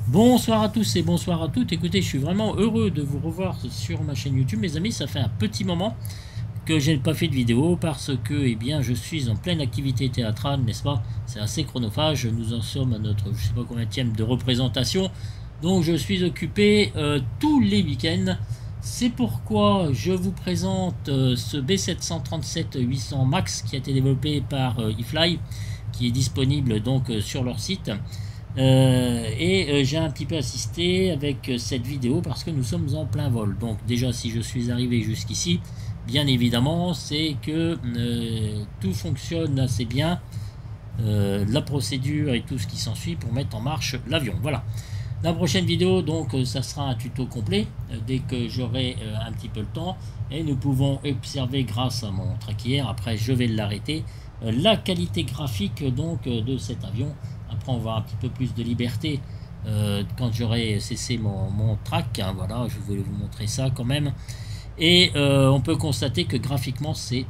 Bonsoir à tous et bonsoir à toutes. Écoutez, je suis vraiment heureux de vous revoir sur ma chaîne YouTube, mes amis. Ça fait un petit moment que je n'ai pas fait de vidéo parce que, eh bien, je suis en pleine activité théâtrale, n'est-ce pas? C'est assez chronophage. Nous en sommes à notre, je sais pas combienième de représentation. Donc, je suis occupé tous les week-ends. C'est pourquoi je vous présente ce B737-800 Max qui a été développé par eFly, qui est disponible donc sur leur site. J'ai un petit peu assisté avec cette vidéo parce que nous sommes en plein vol. Donc déjà, si je suis arrivé jusqu'ici, bien évidemment, c'est que tout fonctionne assez bien, la procédure et tout ce qui s'ensuit pour mettre en marche l'avion. Voilà. La prochaine vidéo, donc, ça sera un tuto complet dès que j'aurai un petit peu le temps. Et nous pouvons observer grâce à mon traquier, après je vais l'arrêter, la qualité graphique donc de cet avion. Après on va avoir un petit peu plus de liberté quand j'aurai cessé mon track, hein, voilà, je voulais vous montrer ça quand même. Et on peut constater que graphiquement c'est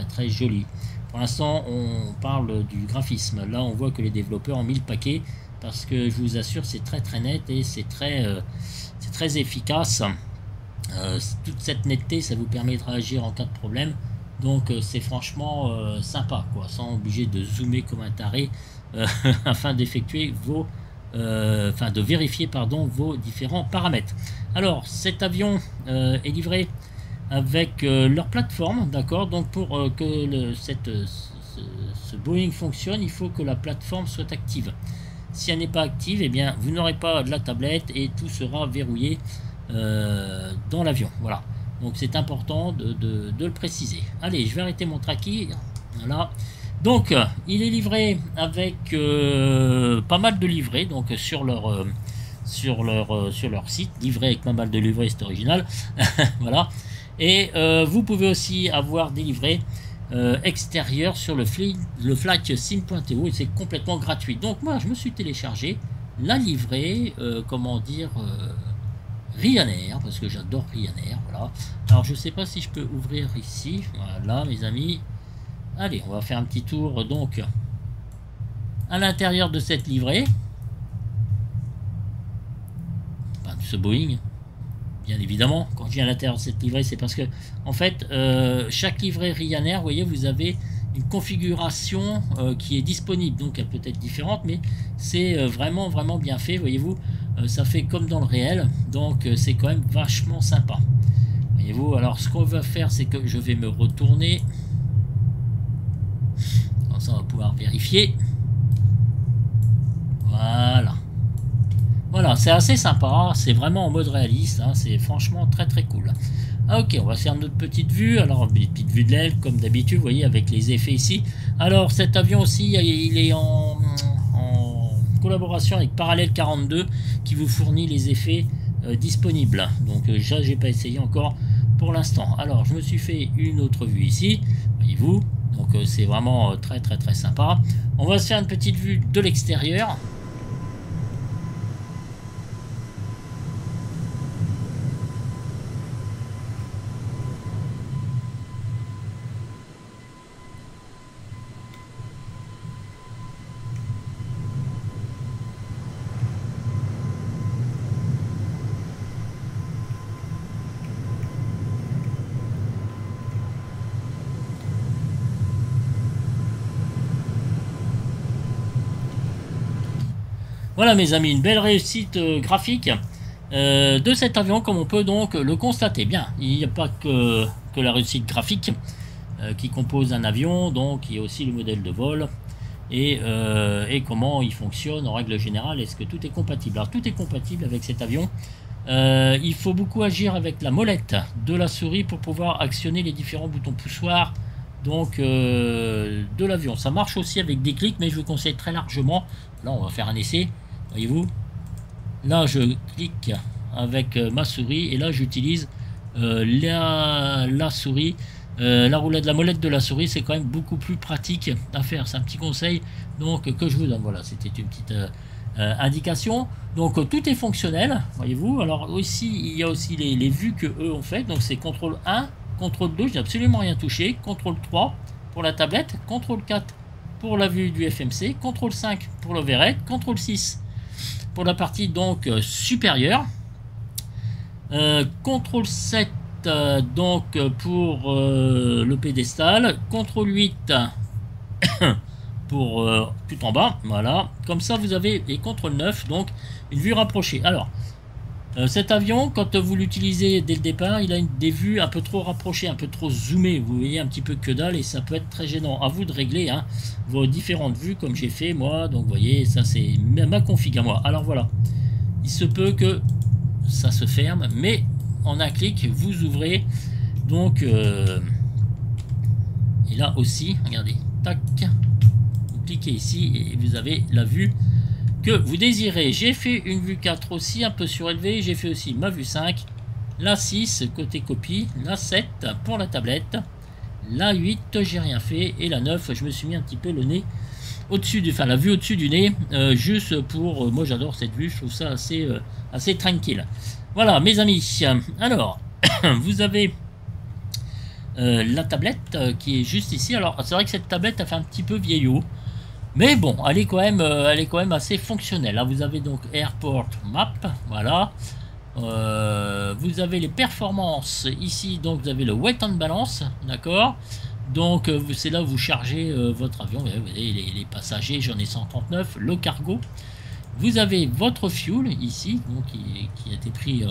très joli. Pour l'instant on parle du graphisme, là on voit que les développeurs ont mis le paquet, parce que je vous assure c'est très net et c'est très efficace. Toute cette netteté, ça vous permet de réagir en cas de problème. Donc c'est franchement sympa, quoi, sans obliger de zoomer comme un taré afin d'effectuer vos de vérifier pardon vos différents paramètres. Alors cet avion est livré avec leur plateforme, d'accord. Donc pour que ce Boeing fonctionne, il faut que la plateforme soit active. Si elle n'est pas active, eh bien vous n'aurez pas de la tablette et tout sera verrouillé dans l'avion. Voilà, donc c'est important de le préciser. Allez, je vais arrêter mon traquis. Voilà, donc il est livré avec pas mal de livrets, donc sur leur site, livré avec pas mal de livrets, c'est original. Voilà, et vous pouvez aussi avoir des livrets extérieurs sur le flightsim.to et c'est complètement gratuit. Donc moi je me suis téléchargé la livrée comment dire Ryanair, parce que j'adore Ryanair. Voilà, alors je sais pas si je peux ouvrir ici. Voilà mes amis, allez, on va faire un petit tour donc à l'intérieur de cette livrée, enfin, de ce Boeing. Bien évidemment, quand je dis à l'intérieur de cette livrée, c'est parce que en fait chaque livrée Ryanair, vous voyez, vous avez une configuration qui est disponible, donc elle peut être différente, mais c'est vraiment bien fait, voyez-vous. Ça fait comme dans le réel, donc c'est quand même vachement sympa, voyez-vous. Alors ce qu'on va faire, c'est que je vais me retourner, comme ça on va pouvoir vérifier. Voilà, c'est assez sympa, c'est vraiment en mode réaliste, hein, c'est franchement très cool. Ah, ok, on va faire notre petite vue. Alors, une petite vue de l'aile, comme d'habitude, vous voyez, avec les effets ici. Alors, cet avion aussi, il est en collaboration avec Parallèle 42, qui vous fournit les effets disponibles. Donc, ça, j'ai pas essayé encore pour l'instant. Alors, je me suis fait une autre vue ici, voyez-vous. Donc, c'est vraiment très sympa. On va se faire une petite vue de l'extérieur. Voilà mes amis, une belle réussite graphique de cet avion, comme on peut donc le constater. Bien, il n'y a pas que la réussite graphique qui compose un avion, donc il y a aussi le modèle de vol et comment il fonctionne en règle générale. Est-ce que tout est compatible? Alors tout est compatible avec cet avion. Il faut beaucoup agir avec la molette de la souris pour pouvoir actionner les différents boutons poussoirs donc de l'avion. Ça marche aussi avec des clics, mais je vous conseille très largement. Là on va faire un essai, voyez-vous. Là je clique avec ma souris et là j'utilise la souris, la roulette de la molette de la souris. C'est quand même beaucoup plus pratique à faire, c'est un petit conseil donc que je vous donne. Voilà, c'était une petite indication. Donc tout est fonctionnel, voyez-vous. Alors aussi il y a aussi les vues que eux ont fait, donc c'est CTRL 1, CTRL 2, je n'ai absolument rien touché, CTRL 3 pour la tablette, CTRL 4 pour la vue du FMC, CTRL 5 pour l'overhead, CTRL 6 pour la partie donc supérieure. CTRL 7 donc pour le pédestal, CTRL 8 pour tout en bas, voilà, comme ça vous avez, et CTRL 9 donc une vue rapprochée. Alors cet avion, quand vous l'utilisez dès le départ, il a des vues un peu trop rapprochées, un peu trop zoomées, vous voyez un petit peu que dalle, et ça peut être très gênant. À vous de régler hein, vos différentes vues comme j'ai fait moi, donc vous voyez, ça c'est ma config à moi. Alors voilà, il se peut que ça se ferme, mais en un clic vous ouvrez donc et là aussi regardez, tac, vous cliquez ici et vous avez la vue que vous désirez. J'ai fait une vue 4 aussi un peu surélevée, j'ai fait aussi ma vue 5, la 6 côté copie, la 7 pour la tablette, la 8 j'ai rien fait, et la 9 je me suis mis un petit peu le nez au-dessus du, enfin la vue au-dessus du nez, juste pour, moi j'adore cette vue, je trouve ça assez tranquille. Voilà mes amis, alors vous avez la tablette qui est juste ici. Alors c'est vrai que cette tablette a fait un petit peu vieillot, mais bon, elle est quand même assez fonctionnelle. Là, vous avez donc Airport Map, voilà. Vous avez les performances ici, donc vous avez le Weight and Balance, d'accord. Donc c'est là où vous chargez votre avion. Vous avez les passagers, j'en ai 139, le cargo. Vous avez votre fuel ici, donc qui a été pris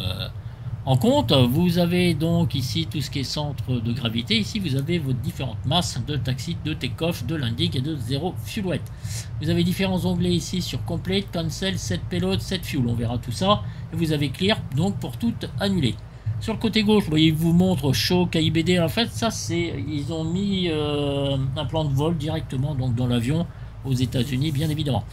en compte. Vous avez donc ici tout ce qui est centre de gravité. Ici vous avez vos différentes masses de taxi, de take-off, de landing et de zéro fuel weight. Vous avez différents onglets ici sur complete, cancel, set payload, set fuel. On verra tout ça. Et vous avez clear donc pour tout annuler. Sur le côté gauche, vous voyez, il vous montre show KIBD. En fait, ça c'est, ils ont mis un plan de vol directement donc dans l'avion aux États-Unis, bien évidemment.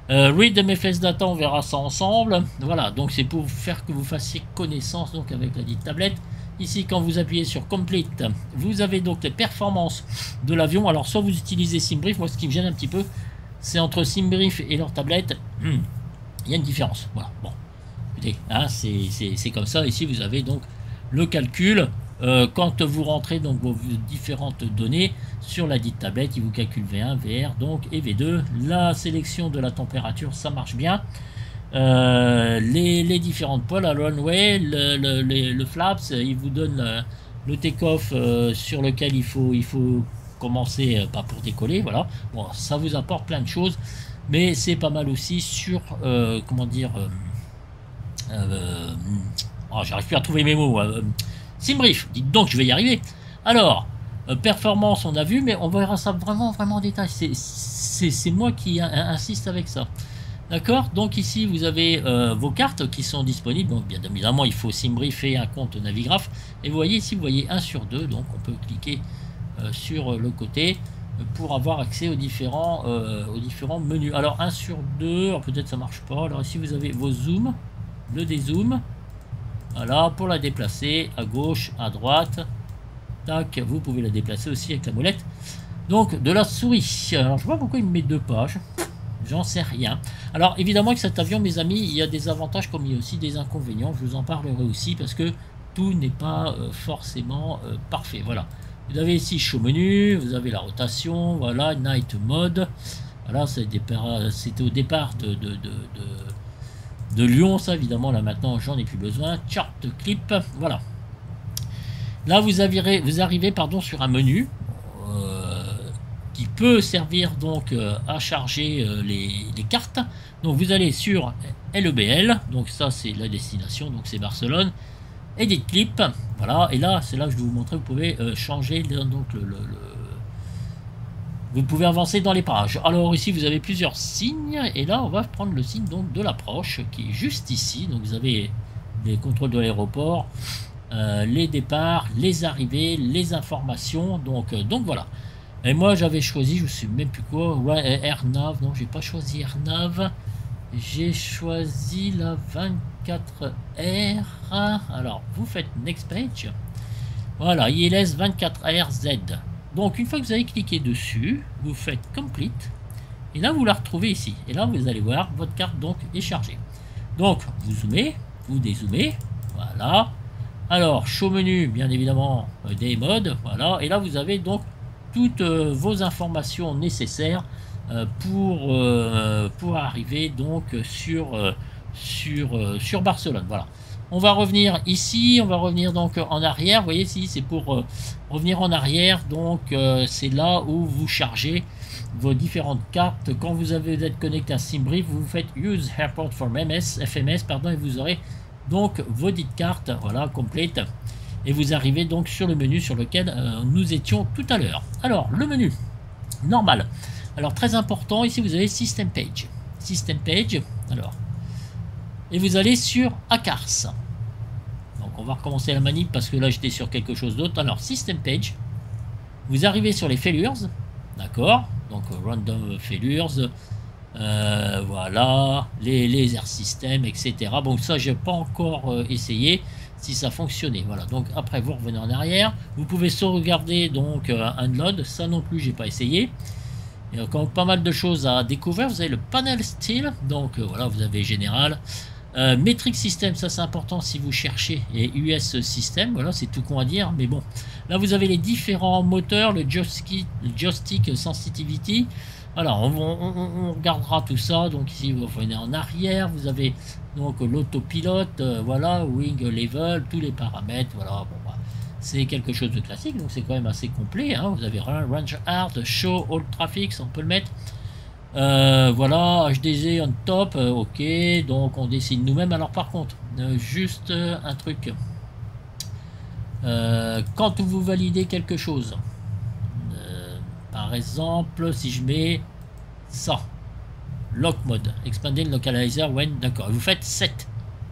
Read MFS Data, on verra ça ensemble. Voilà, donc c'est pour faire que vous fassiez connaissance donc avec la dite tablette. Ici, quand vous appuyez sur Complete, vous avez donc les performances de l'avion. Alors, soit vous utilisez SimBrief, moi ce qui me gêne un petit peu, c'est entre SimBrief et leur tablette, il y a une différence. Voilà, bon, écoutez, hein, c'est comme ça. Ici, vous avez donc le calcul. Quand vous rentrez donc vos différentes données sur la dite tablette, il vous calcule V1, VR donc et V2. La sélection de la température, ça marche bien. Les différentes poils, la runway, le flaps, il vous donne le take-off sur lequel il faut commencer, pas pour décoller, voilà. Bon, ça vous apporte plein de choses, mais c'est pas mal aussi sur comment dire, oh, j'arrive plus à trouver mes mots. SimBrief, dites donc, je vais y arriver. Alors, performance, on a vu, mais on verra ça vraiment en détail. C'est moi qui insiste avec ça. D'accord. Donc ici, vous avez vos cartes qui sont disponibles. Donc, bien évidemment, il faut SimBrief et un compte Navigraph. Et vous voyez ici, vous voyez 1 sur 2. Donc, on peut cliquer sur le côté pour avoir accès aux différents menus. Alors, 1 sur 2, peut-être ça marche pas. Alors ici, vous avez vos zooms, le dézoom. Voilà, pour la déplacer à gauche, à droite. Tac, vous pouvez la déplacer aussi avec la molette. Donc, de la souris. Alors, je vois pourquoi il me met 2 pages. J'en sais rien. Alors, évidemment que cet avion, mes amis, il y a des avantages comme il y a aussi des inconvénients. Je vous en parlerai aussi parce que tout n'est pas forcément parfait. Voilà. Vous avez ici show menu, vous avez la rotation, voilà, night mode. Voilà, c'était au départ de Lyon, ça évidemment, là maintenant j'en ai plus besoin. Chart clip, voilà. Là vous arrivez pardon, sur un menu qui peut servir donc à charger les cartes. Donc vous allez sur LEBL, donc ça c'est la destination, donc c'est Barcelone. Edit clip, voilà, et là c'est là que je vais vous montrer, vous pouvez changer donc vous pouvez avancer dans les pages. Alors ici vous avez plusieurs signes et là on va prendre le signe donc de l'approche qui est juste ici. Donc vous avez les contrôles de l'aéroport, les départs, les arrivées, les informations. Donc voilà. Et moi j'avais choisi, je sais même plus quoi, ouais, AirNav. Non, j'ai pas choisi AirNav. J'ai choisi la 24R. Alors vous faites Next Page. Voilà, ILS 24RZ. Donc une fois que vous avez cliqué dessus, vous faites Complete. Et là vous la retrouvez ici. Et là vous allez voir, votre carte donc est chargée. Donc vous zoomez, vous dézoomez. Voilà. Alors show menu, bien évidemment, des modes. Voilà. Et là vous avez donc toutes vos informations nécessaires pour arriver donc sur sur Barcelone. Voilà. On va revenir ici, on va revenir donc en arrière. Vous voyez ici, c'est pour revenir en arrière. Donc c'est là où vous chargez vos différentes cartes. Quand vous êtes connecté à SimBrief, vous faites Use Airport for FMS, pardon, et vous aurez donc vos dites cartes, voilà, complètes. Et vous arrivez donc sur le menu sur lequel nous étions tout à l'heure. Alors, le menu normal. Alors, très important, ici vous avez System Page. System Page, alors. Et vous allez sur ACARS. Donc, on va recommencer la manip parce que là, j'étais sur quelque chose d'autre. Alors, System Page. Vous arrivez sur les failures. D'accord. Donc, Random Failures. Voilà. Les air systems, etc. Bon, ça, je n'ai pas encore essayé si ça fonctionnait. Voilà. Donc, après, vous revenez en arrière. Vous pouvez sauvegarder donc Unload. Ça non plus, j'ai pas essayé. Il y a encore pas mal de choses à découvrir. Vous avez le panel style. Donc, voilà, vous avez général. Metric System, ça c'est important si vous cherchez, et US System, voilà, c'est tout con à dire, mais bon. Là, vous avez les différents moteurs, le joystick sensitivity. Voilà, on regardera tout ça. Donc ici, vous revenez en arrière, vous avez donc l'autopilote, voilà, wing level, tous les paramètres, voilà. Bon, bah, c'est quelque chose de classique, donc c'est quand même assez complet. Hein. Vous avez range hard, show all traffic, on peut le mettre. Voilà, HDZ on top, ok, donc on décide nous-mêmes. Alors par contre, juste un truc, quand vous validez quelque chose, par exemple, si je mets ça, lock mode, expanded localizer when, d'accord, vous faites 7,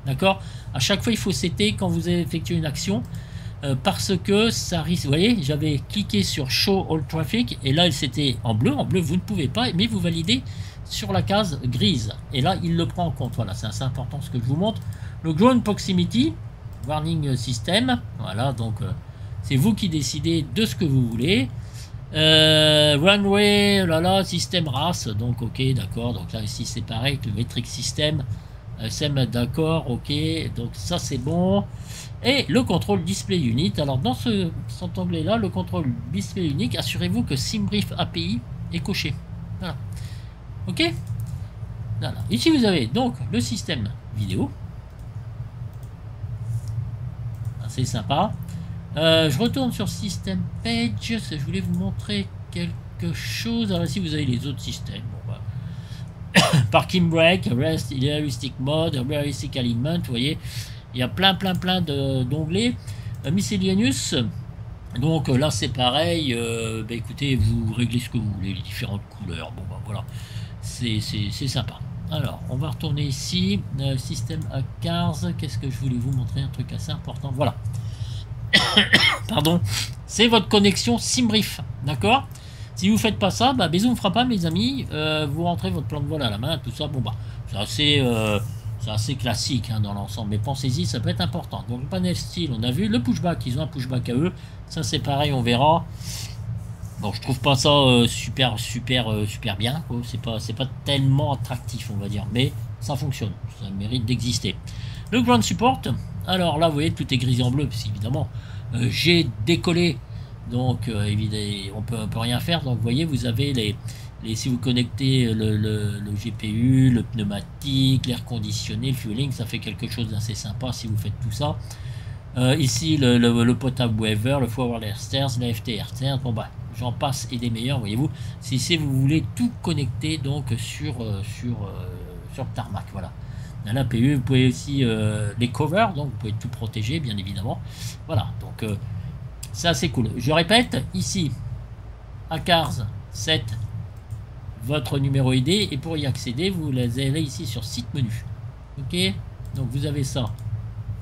d'accord, à chaque fois il faut setter quand vous effectuez une action, parce que ça risque, vous voyez, j'avais cliqué sur Show All Traffic et là c'était en bleu vous ne pouvez pas, mais vous validez sur la case grise et là il le prend en compte. Voilà, c'est assez important ce que je vous montre. Le Ground Proximity Warning System, voilà, donc c'est vous qui décidez de ce que vous voulez. Runway, là, système race, donc ok, d'accord, donc là ici c'est pareil que le Metric System, d'accord, ok, donc ça c'est bon. Et le contrôle display unit. Alors dans cet onglet là, le contrôle display unique, assurez-vous que SimBrief API est coché. Voilà. Ok. Voilà. Ici vous avez donc le système vidéo. C'est sympa. Je retourne sur System Page. Je voulais vous montrer quelque chose. Alors ici vous avez les autres systèmes. Bon, bah. Parking brake, rest, heuristic mode, heuristic alignment. Vous voyez. Il y a plein d'onglets. Miscellaneous, donc là c'est pareil, bah, écoutez, vous réglez ce que vous voulez, les différentes couleurs, bon bah voilà, c'est sympa. Alors on va retourner ici, système ACARS, qu'est-ce que je voulais vous montrer, un truc assez important, voilà. Pardon, c'est votre connexion SimBrief, d'accord. Si vous faites pas ça, bah bisous, on ne fera pas mes amis, vous rentrez votre plan de vol à la main, tout ça, bon bah c'est assez classique hein, dans l'ensemble, mais pensez-y, ça peut être important. Donc le panel style, on a vu le pushback, ils ont un pushback à eux, ça c'est pareil, on verra. Bon, je trouve pas ça super bien, c'est pas tellement attractif, on va dire, mais ça fonctionne, ça mérite d'exister. Le ground support, alors là vous voyez tout est grisé en bleu, parce qu'évidemment j'ai décollé, donc évidemment on peut rien faire. Donc vous voyez, vous avez si vous connectez le GPU, le pneumatique, l'air conditionné, le fueling, ça fait quelque chose d'assez sympa si vous faites tout ça. Ici le potable weather, le forward air stairs, la FT air stairs, bon bah j'en passe et des meilleurs, voyez-vous. Si vous voulez tout connecter donc sur le tarmac, voilà. Dans l'APU, vous pouvez aussi les covers, donc vous pouvez tout protéger bien évidemment. Voilà, donc c'est assez cool. Je répète, ici ACARS 7, votre numéro ID, et pour y accéder vous allez ici sur site menu. Ok, donc vous avez ça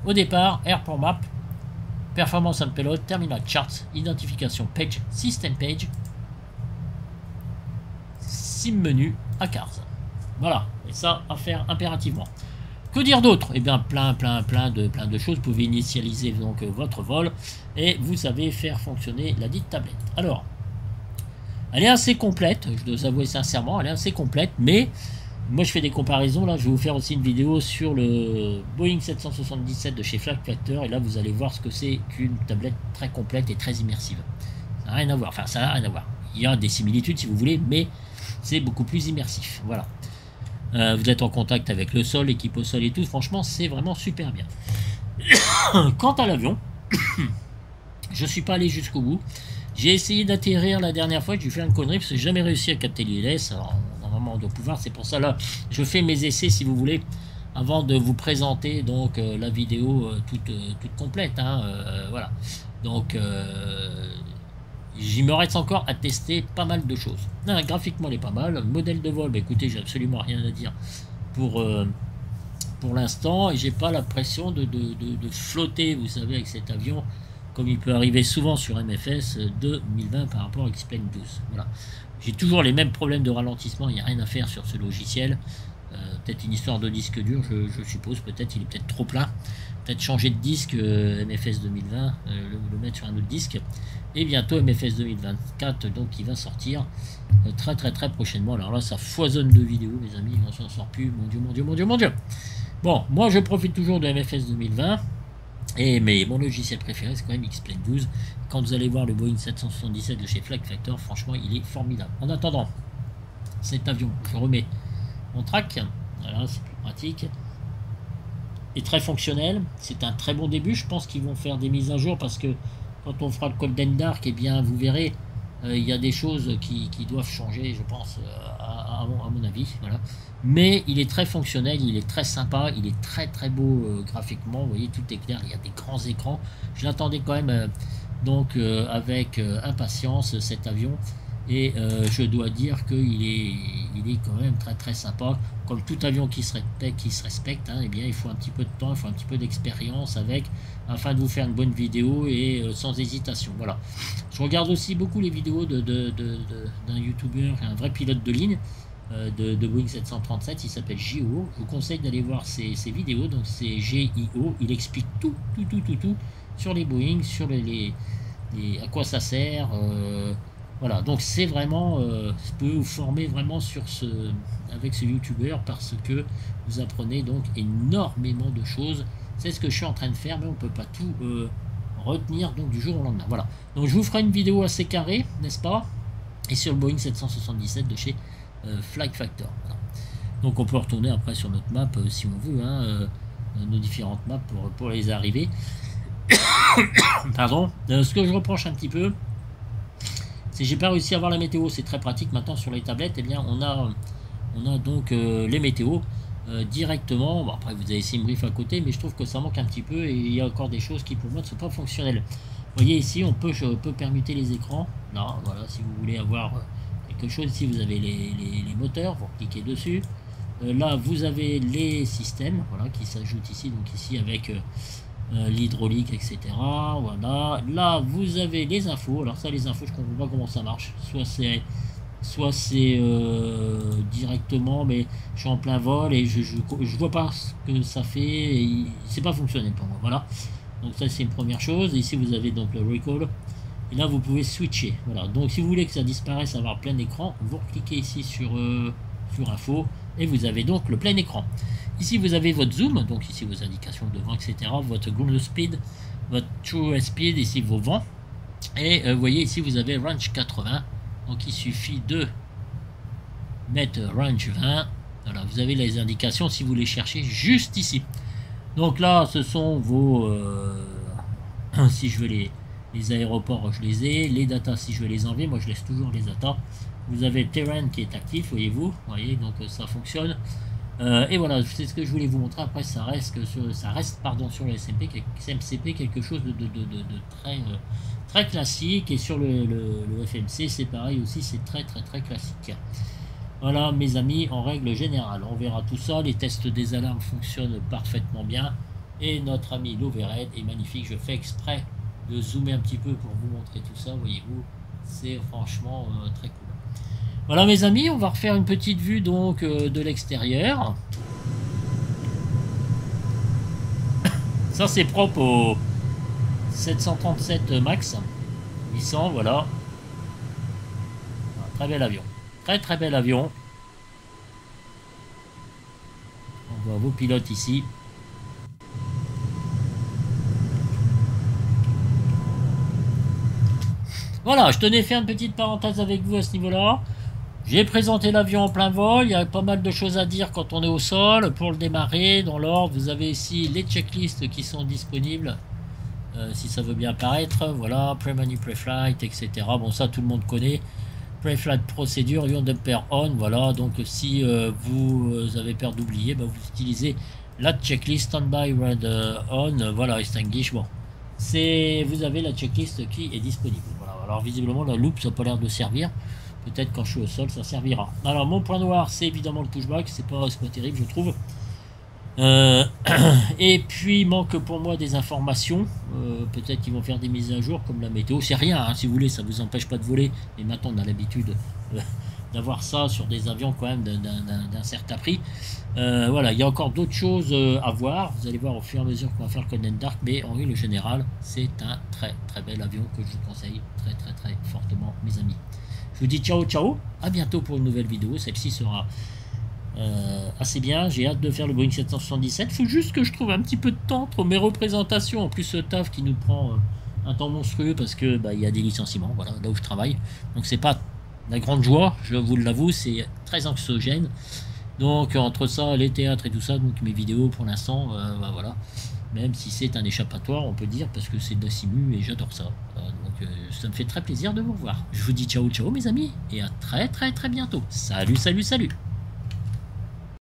au départ, Airport Map, Performance and Payload, Terminal Charts, Identification Page, System Page, Sim Menu, ACARS. Voilà, et ça à faire impérativement. Que dire d'autre? Eh bien plein de choses. Vous pouvez initialiser donc votre vol et vous savez faire fonctionner la dite tablette. Alors elle est assez complète, je dois avouer sincèrement, elle est assez complète, mais moi je fais des comparaisons. Là je vais vous faire aussi une vidéo sur le Boeing 777 de chez Flag Factor, et là vous allez voir ce que c'est qu'une tablette très complète et très immersive. Ça n'a rien à voir, enfin ça n'a rien à voir. Il y a des similitudes si vous voulez, mais c'est beaucoup plus immersif. Voilà. Vous êtes en contact avec le sol, l'équipe au sol et tout. Franchement, c'est vraiment super bien. Quant à l'avion, je suis pas allé jusqu'au bout. J'ai essayé d'atterrir la dernière fois, j'ai fait une connerie parce que j'ai jamais réussi à capter l'ILS. Alors normalement on doit pouvoir, c'est pour ça là, je fais mes essais si vous voulez, avant de vous présenter donc la vidéo toute complète. Hein, voilà. Donc il me reste encore à tester pas mal de choses. Graphiquement elle est pas mal. Le modèle de vol, bah, écoutez, j'ai absolument rien à dire pour l'instant, et j'ai pas l'impression de flotter, vous savez, avec cet avion, comme il peut arriver souvent sur MFS 2020 par rapport à X-Plane 12. Voilà. J'ai toujours les mêmes problèmes de ralentissement, il n'y a rien à faire sur ce logiciel. Peut-être une histoire de disque dur, je suppose, peut-être il est peut-être trop plein. Peut-être changer de disque MFS 2020, le mettre sur un autre disque. Et bientôt MFS 2024, donc il va sortir très prochainement. Alors là, ça foisonne de vidéos, mes amis, on s'en sort plus, mon Dieu, mon Dieu, mon Dieu, mon Dieu. Bon, moi je profite toujours de MFS 2020. Mais mon logiciel préféré c'est quand même X-Plane 12. Quand vous allez voir le Boeing 777 de chez Flight Factor, franchement il est formidable. En attendant, cet avion, je remets mon track, voilà, c'est plus pratique, est très fonctionnel, c'est un très bon début. Je pense qu'ils vont faire des mises à jour parce que quand on fera le Golden Dark, eh bien vous verrez, il y a des choses qui doivent changer, je pense, à mon avis. Voilà. Mais il est très fonctionnel, il est très sympa, il est très beau graphiquement. Vous voyez, tout est clair, il y a des grands écrans. Je l'attendais quand même avec impatience, cet avion. Et je dois dire qu'il est quand même très sympa. Comme tout avion qui se respecte, hein, eh bien, il faut un petit peu de temps, il faut un petit peu d'expérience avec, afin de vous faire une bonne vidéo et sans hésitation. Voilà. Je regarde aussi beaucoup les vidéos d'un youtubeur, un vrai pilote de ligne de Boeing 737, il s'appelle JO. Je vous conseille d'aller voir ses vidéos, donc c'est GIO. Il explique tout sur les Boeing, sur à quoi ça sert. Voilà, donc c'est vraiment, je peux vous former vraiment avec ce youtubeur parce que vous apprenez donc énormément de choses. C'est ce que je suis en train de faire, mais on ne peut pas tout retenir donc du jour au lendemain. Voilà, donc je vous ferai une vidéo assez carrée, n'est-ce pas? Et sur le Boeing 777 de chez Flight Factor. Voilà. Donc on peut retourner après sur notre map si on veut, hein, nos différentes maps pour les arriver. Pardon. Ce que je reproche un petit peu, c'est que j'ai pas réussi à voir la météo. C'est très pratique maintenant sur les tablettes. Eh bien, on a donc les météos directement. Bon, après, vous avez Simbrief à côté, mais je trouve que ça manque un petit peu et il y a encore des choses qui pour moi ne sont pas fonctionnelles. Vous voyez ici, je peux permuter les écrans. Là, voilà, si vous voulez avoir quelque chose, ici vous avez les moteurs, vous cliquez dessus. Là, vous avez les systèmes, voilà, qui s'ajoutent ici. Donc ici avec l'hydraulique, etc. Voilà. Là, vous avez les infos. Alors ça, les infos, je comprends pas comment ça marche. Soit c'est directement, mais je suis en plein vol et je vois pas ce que ça fait. C'est pas fonctionnel pour moi. Voilà. Donc ça, c'est une première chose. Ici, vous avez donc le recall. Et là, vous pouvez switcher. Voilà. Donc, si vous voulez que ça disparaisse, avoir plein écran, vous cliquez ici sur info et vous avez donc le plein écran. Ici, vous avez votre zoom, donc ici vos indications de vent, etc. Votre ground speed, votre true speed, ici vos vents. Et vous voyez ici, vous avez range 80. Donc, il suffit de mettre range 20. Voilà, vous avez les indications si vous les cherchez juste ici. Donc là, ce sont vos... si je veux les aéroports, je les ai. Les datas, si je veux les enlever, moi je laisse toujours les datas. Vous avez Terrain qui est actif, voyez-vous. Voyez, donc ça fonctionne. Et voilà, c'est ce que je voulais vous montrer. Après, ça reste sur le SMCP quelque chose de très classique. Et sur le FMC, c'est pareil aussi, c'est très classique. Voilà, mes amis, en règle générale, on verra tout ça. Les tests des alarmes fonctionnent parfaitement bien. Et notre ami l'Overhead est magnifique. Je fais exprès de zoomer un petit peu pour vous montrer tout ça. Voyez-vous, c'est franchement très cool. Voilà, mes amis, on va refaire une petite vue donc de l'extérieur. Ça, c'est propre au 737 Max 800, voilà. Un très bel avion. Très bel avion. On voit vos pilotes ici. Voilà, je tenais à faire une petite parenthèse avec vous à ce niveau-là. J'ai présenté l'avion en plein vol, il y a pas mal de choses à dire quand on est au sol. Pour le démarrer, dans l'ordre, vous avez ici les checklists qui sont disponibles, si ça veut bien apparaître. Voilà, pre-menu, pre-flight, etc. Bon, ça tout le monde connaît. Pre-flight procédure, you dumper on, voilà. Donc si vous avez peur d'oublier, bah, vous utilisez la checklist standby red on, voilà, extinguish. Bon, vous avez la checklist qui est disponible. Voilà. Alors visiblement la loupe ça n'a pas l'air de servir. Peut-être quand je suis au sol ça servira. Alors mon point noir c'est évidemment le pushback, c'est pas terrible je trouve. Et puis manque pour moi des informations. Peut-être qu'ils vont faire des mises à jour comme la météo, c'est rien hein, si vous voulez, ça vous empêche pas de voler, mais maintenant on a l'habitude d'avoir ça sur des avions quand même d'un certain prix. Voilà, il y a encore d'autres choses à voir, vous allez voir au fur et à mesure qu'on va faire le Conan Dark, mais en règle générale c'est un très très bel avion que je vous conseille très très très fortement mes amis. Je vous dis ciao ciao, à bientôt pour une nouvelle vidéo, celle-ci sera assez bien, j'ai hâte de faire le Boeing 777, il faut juste que je trouve un petit peu de temps entre mes représentations, en plus ce taf qui nous prend un temps monstrueux parce que bah, y a des licenciements, voilà, là où je travaille, donc c'est pas la grande joie, je vous l'avoue, c'est très anxiogène, donc entre ça, les théâtres et tout ça, donc mes vidéos pour l'instant, bah, voilà, même si c'est un échappatoire, on peut dire, parce que c'est de la simu et j'adore ça, donc ça me fait très plaisir de vous revoir, je vous dis ciao ciao mes amis, et à très très très bientôt, salut salut salut.